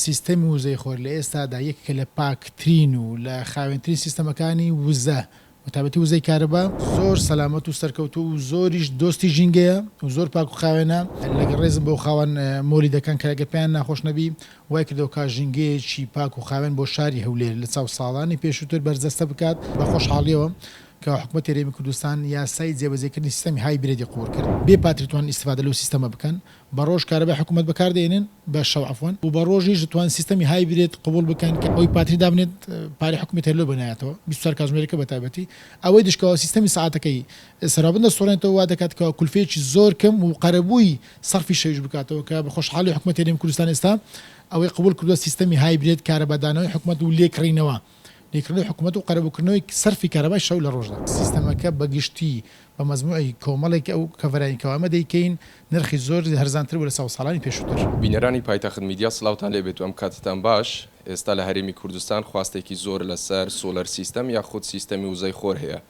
سیستەمی وزەی خۆر لە ئێستادا یەکێکە لە پاکترین و لە خاوێنترین سیستەمەکانی وزە وتابەتی وزەی کارەبا زۆر سەلامەت و سەرکەوتو و زۆریش دۆستی ژینگەیە و زۆر پاک و خاوێنە لەگەڵ ڕێزم بۆ خاوەن مۆلی دەکەن کە لەگە پێیان ناخۆش نەبی وای کردەوە کا ژینگەیەکی پاک و خاوێن بۆ شاری هەولێر لە چاو ساڵانی پێشووتر بەرزەستە بکات بە خۆشحاڵیەوە کە حکوومەتی هەرێمی کوردستان یاسای جێبەجێکردنی سیستەمی هایبریدی قوڵ کرد بێ پاتری توان ئیستیفادە لەو سیستەمە بکەن بە ڕۆژ کارەبای حکوومەت بەکاردێنن بە شەو عەفوەن و بە ڕۆژیش دەتوان سیستەمی هایبرید قبول بکەن کە ئەوی پاتری دابنێت پارەی حکوومەت هەرلۆ بنایەتەوە 24 کاتژمێرەکە بەتایبەتی ئەوەی دشکەوە سیستەمی سەعاتەکەی سەرابەندە سۆڕێنێتەوە وا دەکات کە کولفەیەکی زۆر کەم و قەرەبووی سەرفی شەویش بکاتەوە کە بە خۆشحاڵی حکوومەتی هەرێمی کوردستان ئێستا ئەوەی قبول کردووە سیستەمی هایبرید کارەبادانەوەی حکوومەت و لێکڕینەوە لێکردنەوەی حکوومەت و قەرەبووکردنەوەی سەرفی کارەبای شەو لە ڕۆژدا سیستەمەکە بەگشتی بە مەزموعی کۆمەڵێک ئەو کەڤەرانیکەوە ئەمە دەیکەین نرخی زۆر هەرزانتر بوو لە ساو ساڵانی پێشووتر. بینەرانی پایتەخت میدیا سڵاوتان لێبێت و ئەم کاتتان باش ئێستا لە هەرێمی کوردستان خواستێکی زۆر لەسەر سۆلەر سیستەم یا خود سیستەمی وزەی خۆر هەیە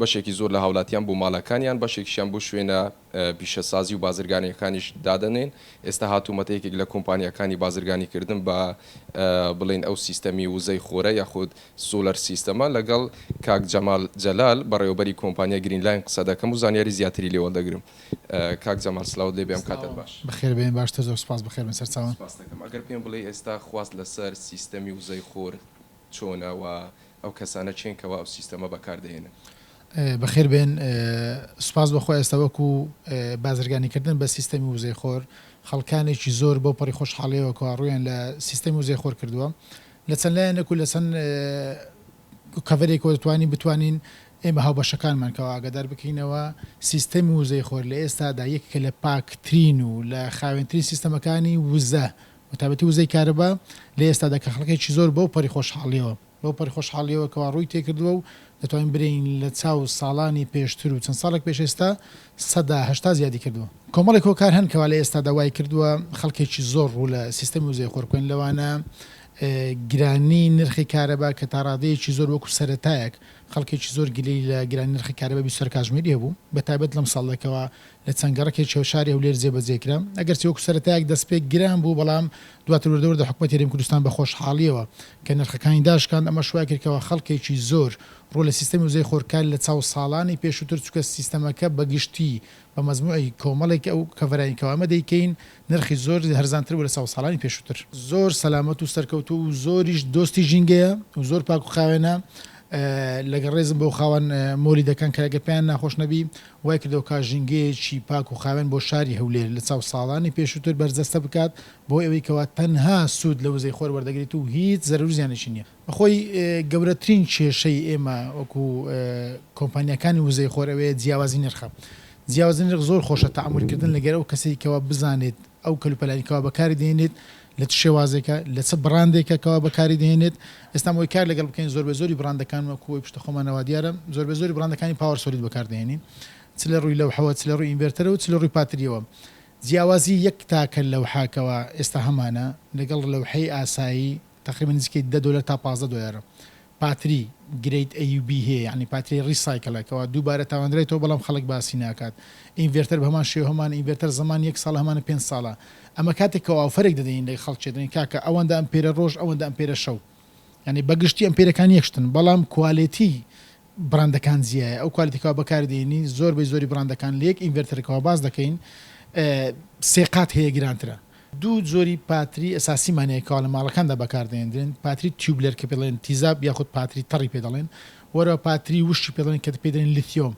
بەشێکی زۆر لە هاوڵاتیان بۆ ماڵەکانیان بەشێکیشیان بۆ شوێنە پیشەسازی و بازرگانیەکانیش دادەنێن ئێستا هاتوومەتەیەکێک لە کۆمپانیەکانی بازرگانیکردن بە بڵێن ئەو سیستەمی وزەی خۆرە یاخود سۆلەر سیستەمە لەگەڵ کاک جەمال جەلال بەڕێوەبەری کۆمپانیای گرینلاین قسە دەکەم و زانیاری زیاتری لێوە دەگرم. کاک جەمال سڵاو دەبێ ئەم کاتت باش. بەخێر بێن باشتر زۆر سپاس بەخێر بن سەرچاوان. ئەگەر پێم بڵێ ئێستا خواست لەسەر سیستەمی وزەی خۆر چۆنەوە ئەو کەسانە چێنکەوە ئەو سیستەمە بەکاردێنن. بەخێر بێن سپاس بەخۆی ئێستا وەکو بازرگانیکردن بە سیستەمی وزەی خۆر خەڵکانێکی زۆر بۆ پەڕی خۆشحاڵیەوە کە ڕویان لە سیستەمی وزەی خۆر کردووە لە چەند لایەنێک و لە چەند کەڤەرێکەوە بتوانین ئێمە هاوبەشەکانمان کەەوە ئاگادار بکەینەوە سیستەمی وزەی خۆر لە ئێستادا یەکێکە لە پاکترین و لە خاوێنترین سیستەمەکانی وزە وتابەتی وزەی کارەبا لە ئێستادا کە خەڵکێکی زۆر بۆ پەڕی خۆشحاڵیەوە بۆ پەڕی خۆشحاڵیەوە کەوا ڕووی تێکردووە و دەتوانین برین لە چاو ساڵانی پێشتر و چەند ساڵێک پێش ئێستا 180 زیادی کردووە کۆمەڵێک هۆکار هەن کەوا لە ئێستا داوای کردووە خەڵکێکی زۆر ڕوو لە سیستەمی وزەی خۆر بکەن لەوانە گرانی نرخی کارەبا کە تا ڕادەیەکی زۆر وەکو سەرەتایەک خەڵکێکی زۆر گلەی لە گرانی نرخی کارەبا 24 کاتژمێری هەبوو بەتایبەت لەم ساڵێکەوە لە چەند گەڕێکی شاری هەولێر جێبەجێکرا ئەگەرچی وەکو سەرەتایەک دەستپێک گران بوو بەڵام دواتر وەردەوردە حکوومەتی هەرێمی کوردستان بە خۆشحاڵیەوە کە نرخەکانی داشکان ئەمە شوای کردکەوە خەڵکێکی زۆر ڕۆ لە سیستەمی وزەی خۆرکار لە چاو ساڵانی پێشووتر چکە سیستەمەکە بەگشتی بە مەزموعی کۆمەڵێک ئەو کەڤەرانیکەوە ئەمە دەیکەین نرخی زۆر هەرزانتر بوو لە چاو ساڵانی پێشووتر زۆر سەلامەت و سەرکەوتو و زۆریش دۆستی ژینگەیە و زۆر پاک و خاوێنە لەگەڵ ڕێزم بۆ خاوەن مۆلی دەکەن کە لەگە پێیان ناخۆش نەبی وای کردەوە کا ژینگەیەکی پاک و خاوێن بۆ شاری هەولێر لە چاو ساڵانی پێشووتر بەرزەستە بکات بۆ ئەوەی کەوا تەنها سوود لە وزەی خۆر وەردەگریت و هیچ زەرور زیانێکی نییە بەخۆی گەورەترین کێشەی ئێمە وەکو کۆمپانیەکانی وزەی خۆر ئەوەیە جیاوازی نرخە جیاوازی نرخ زۆر خۆشە تەعاملکردن لەگەر ئەو کەسێکەوە بزانێت ئەو کەلوپەلانیکەوە بەکاری دێنێت لە چ شێوازێکە لە چ بڕاندێکەکەوە بەکاری دێنێت ئێستا ئەوەی کار لەگەڵ بکەین زۆر بە زۆری بڕاندەکان وەکوی پشتە خۆمانەوە دیارە زۆر بە زۆری بڕاندەکانی پاوەر سۆلید بەکاردێنین چ لە ڕووی لەوحەوە چ لە ڕووی ئینڤێرتەرەوە چ لە ڕووی پاتریەوە جیاوازی یەک تاکە لەوحاکەوە ئێستا هەمانە لەگەڵ لەوحەی ئاسایی تقریبا نزیکەی $10 تا $15 پاتری گرید AUB هەیە یعنی پاتری ریسایکلەکەوە دووبارە تاواندرێتەوە بەڵام خەڵک باسی ناکات ئینڤێرتەر بە هەمان شێوە هەمان ئینڤێرتەر زەمان 1 ساڵ هەمانە 5 ساڵە ئەمە کاتێکەوە ئەوفەرێک دەدەین لە خەڵکێدنی کاکە ئەوەندە ئەمپێرە ڕۆژ ئەوەندە ئەمپێرە شەو ینی بەگشتی ئەمپێرەکان یەکشتن بەڵام کوالیتی براندەکان زیایە ئەو کوالیتیکەوە بەکاردێنی زۆر بەی زۆری براندەکان لێک ئینڤێرتەرەکەوە باز دەکەین سێقات هەیە گرانترە دوو زۆری پاتری ئەساسیمانەیەکەوە لە ماڵەکاندا بەکاردێنرێن پاتری تیوبلەر کە پێڵێن تیزاب یاخود پاتری تەڕی پێ دەڵێن وەرە پاتری وشتی پێڵێن کە پێدرێن لیتیۆم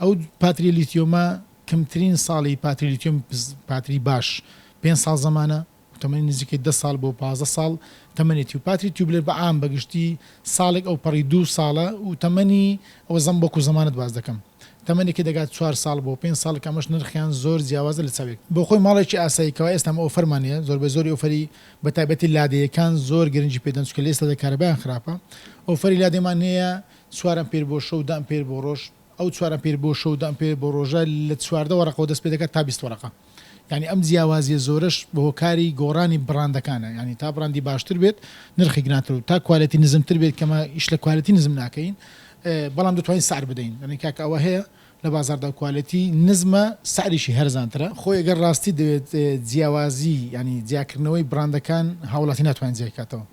ئەو پاتری لیتیۆمە کەمترین ساڵی پاتری لیتیۆم پاتری باش 5 ساڵ زمانە تەمەنی نزیکەی 10 ساڵ بۆ 15 ساڵ تەمەنێتی و پاتری تیوبلەر بە عام بەگشتی ساڵێک ئەو پەڕی 2 ساڵە و تەمەنی ئەوە زەم بۆکو زمانت باز دەکەم تەمەنێکی دەگات 4 ساڵ بۆ 5 ساڵ ئەمەش نرخیان زۆر جیاوازە لە چاوێک بۆ خۆی ماڵێکی ئاساییکەوە ئێستا ئەو فەرمانە زۆر بە زۆری ئۆفەری بە تایبەتی لادەیەکان زۆر گرنگی پێدەن چکە لە ئێستا دەکارەبیان خراپە ئۆفەری لادێمان هەیە 4 ئەمپێر بۆ شەو 10 ئەمپێر بۆ ڕۆژ ئەو 4 ئەمپێر بۆ شەو 10 ئەمپێر بۆ ڕۆژە لە 14 وەرەقەوە دەست پێ دەکات تا 20 وەرەقە یعنی ئەم جیاوازیە زۆرش بە هۆکاری گۆڕانی بڕاندەکانە یعنی تا بڕاندی باشتر بێت نرخی گرانتر و تا کوالیتی نزمتر بێت کەمە ئیش لە کوالیتی نزم ناکەین بەڵام دەتوانین سعر بدەین یعنی کاکە ئەوە هەیە لە بازاردا کوالەتی نزمە سعریشی هەرزانترە خۆی ئەگەر ڕاستی دەوێت جیاوازی ینی جیاکردنەوەی براندەکان هاوڵاتی ناتوانین جیاکاتەوە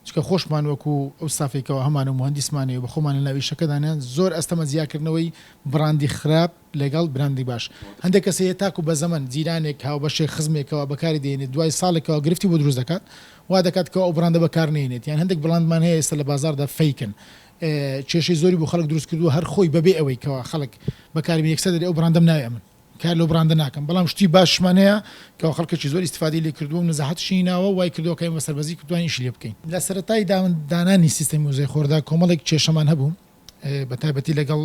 چکە خۆشمان وەکو ئەو سافێکەوە هەمان و مهندیسمانەوە بە خۆمان لە ناوی شەکەدانیان زۆر ئەستەمە جیاکردنەوەی براندی خراپ لەگەڵ براندی باش هەندێک کەسە هەیە تاکو بە زەمن جیرانێک هاوبەشێک خزمێکەوە بەکاری دێنێت دوای ساڵێکەوە گرفتی بۆ دروست دەکات وا دەکات کە ئەو براندە بەکار نێنێت یان هەندێک بڵاندمان هەیە ئێستا لە بازاردا فەیکن کێشەی زۆری بۆ خەڵک دروست کردووە هەر خۆی بەبێ ئەوەی کەەوە خەڵک بەکاری یەکسەر دەری ئەو براندەم ناوێ ئەمن کار لەو براندە ناکەم بەڵام شتی باشمان هەیە کەەوە خەڵکێکی زۆر استفادی لێ کردووە و نزاحەتشی ناوە وای کردووە کەی بەسەربەزی کردوانی شی لێ بکەین لە سەرەتای دانانی سیستەمی وزەی خۆردا کۆمەڵێک کێشەمان هەبوو بە تایبەتی لەگەڵ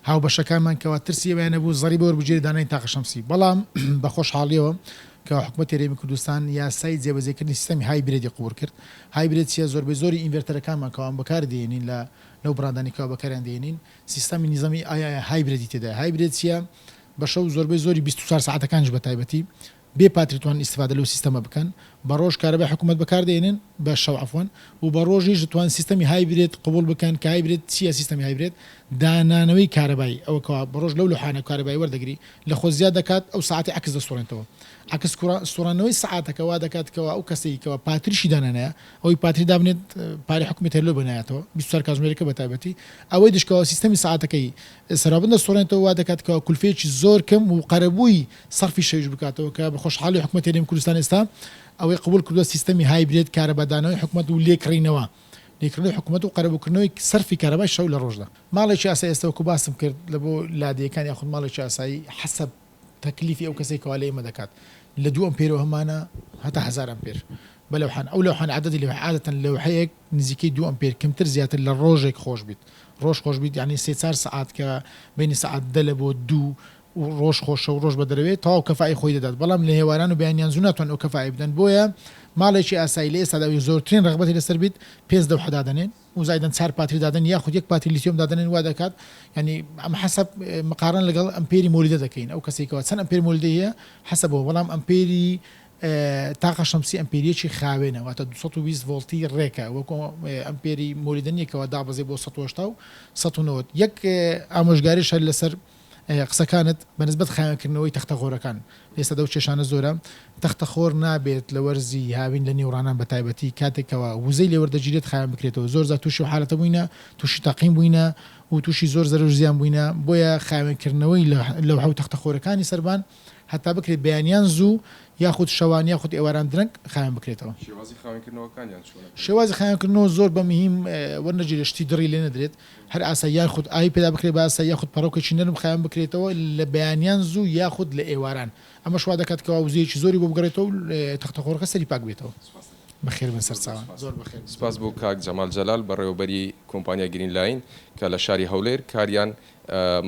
هاوبەشەکانمان کەوا ترسی ئەویان نەبوو زەری بە وەربژێری دانانی تاقە شەمسی بەڵام بە خۆشحاڵیەوە کە حکوومەتی هەرێمی کوردستان یاسای جێبەجێکردنی سیستەمی هایبریدی قبول کرد هایبرید چیە زۆربەی زۆری ئینڤێرتەرەکانمان کەوان بەکار دێنین لەو براندانی کەوا بەکاریان دێنین سیستەمی نیزەمی ئایا هایبریدی تێدا هایبرید چیە بە شەو زۆربەی زۆری 24 ساعتەکانش بە تایبەتی بێ پاتریتوان استفادە لەو سیستەمە بکەن بە ڕۆژ کارەبای حکوومەت بەکاردێنن بە شەو عەفوەن و بە ڕۆژیش دەتوان سیستەمی هایبرید قبول بکەن کە هایبرید چیە سیستەمی هایبرید دانانەوەی کارەبای ئەوە کەوا بە ڕۆژ لەو لوحانە کارەبای وەردەگری لە خۆ زیاد دەکات ئەو ساعتی عکس دەسوڕێنەوە عکس سوڕانەوەی ساعتەکە وا دەکات کەەوە ئەو کەسەی کەەوە پاتریشی دانانەیە ئەوەی پاتری دابنێت پارەی حکوومەت هەرلۆ بنایەتەوە 24 کاتژمێرەکە بە تایبەتی ئەوەی دشکەوە سیستەمی ساعتەکەی سەرابن دەسوڕێنەوە وا دەکات کەەوە کولفەیەکی زۆر کەم و قەرەبووی سەرفی شەویش بکاتەوە کە بە خۆشحاڵی حکوومەتی هەرێمی کوردستان ئێستا ئەوەی قبول کردووە سیستەمی هایبرید کارەبادانەوەی حکوومەت و لێکڕینەوە لێکردنەوەی حکوومەت و قەرەبووکردنەوەی سەرفی کارەبای شەو لە ڕۆژدا ماڵێکی ئاسایی ئێستا وەکو باسم کرد لە بۆ لادەیەکان یاخود ماڵێکی ئاسایی حەسەب تەکلیفی ئەو کەسێک کەوا لە ئێمە دەکات لە 2 ئەمپێرەوە هەمانە هەتا 1000 ئەمپێر بەلەوحان ئەو لەوحان عەدەدی لەوحە عادەتەن لەوحەیەک نزیکەی 2 ئەمپێر کەمتر زیاتر لە ڕۆژێک خۆش بیت ڕۆژ خۆش بیت یعنی 3-4 ساعت کە بینی ساعت 10 لە بۆ 2 ڕۆژ خۆشە و ڕۆژ بە دەروێت تاو کەفای خۆی دەدات بەڵام لە هێواران و بەیانیان زوو ناتوان ئەو کەفای بدەن بۆیە ماڵێکی ئاسایی لە ئێستاداوی زۆرترین ڕغبەتی لەسەر بیت پێنج دەوحە دادەنێن و زایدەن 4 پاتری دادەن یاخود 1 پاتری لیتیۆم دادەنێن وا دەکات ینی ئەم حەسەب مقارن لەگەڵ ئەمپێری مۆلیدە دەکەین ئەو کەسێکەوە چەند ئەمپێر مۆلیدە هەیە حەسەبەوە بەڵام ئەمپێری تاقە شەمسی ئەمپێریەکی خاوێنە واتە 220 ڤۆڵتی ڕێکە وەکو ئەمپێری مۆلیدەنیەکەوە دابەزێ بۆ 180 و 190 یەک ئامۆژگاریش هەر لەسەر قسەکانت بەنسبەت خاوێنکردنەوەی تەختەخۆرەکان ئێستا دەو کێشانە زۆرە تەختەخۆر نابێت لە وەرزی هاوین لە نێوڕانان بە تایبەتی کاتێکەوە وزەی لێوەردەگیرێت خاوێن بکرێتەوە زۆر زار تووشی حالەتە بووینە تووشی تەقیم بووینە و تووشی زۆر زەرر زیان بووینە بۆیە خاوێنکردنەوەی لەو حەوت تەختەخۆرەکانی سەربان هەتا بکرێت بەیانیان زوو یاخود شەوان یاخود ئێواران درەنگ خاوێن بکرێتەوە شێوازی خاوێنکردنەوە زۆر بە مهم وەرنەگیرێت شتی دڕی لێ نەدرێت هەر ئاسایی یاخود ئاوی پێدا بکرێت بە ئاسایی یاخود پەڕۆکێکی نەرم خاوێن بکرێتەوە لە بەیانیان زوو یاخود لە ئێواران ئەمە شوا دەکات کەوا وزەیەکی زۆری بۆ بگەڕێتەوە و تەختەخۆرەکە سەری پاک بێتەوە بەخێر بن سەرچاوان زۆر بەخێر سپاس بۆ کاک جەمال جەلال بەڕێوەبەری کۆمپانیا گرین لاین کە لە شاری هەولێر کاریان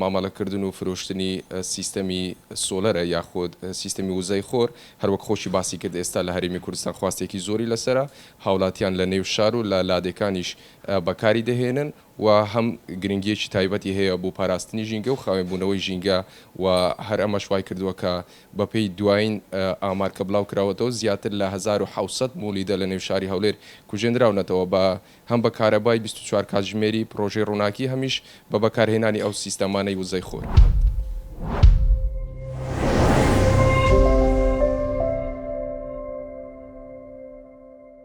مامەڵەکردن و فرۆشتنی سیستەمی سۆلەرە یاخود سیستەمی وزەی خۆر هەروەک خۆشی باسی کرد ئێستا لە هەرێمی کوردستان خواستێکی زۆری لەسرە هاوڵاتیان لە نێو شار و لە لادەکانیش بەکاری دەهێنن و هەم گرنگیەکی تایبەتی هەیە بۆ پاراستنی ژینگە و خاوێنبوونەوەی ژینگە و هەر ئەمە شوای کردووە کە بەپێی دوایین ئامارکە بڵاو کراوەتەوە زیاتر لە 1700 مولیدە لە نێو شاری هەولێر کوژێنراونەتەوە بە هەم بە کارەبای 24 کاتژمێری پرۆژەی ڕووناکی هەمیش بە بەکارهێنانی ئەو سیستەمانەی وزەی خۆر.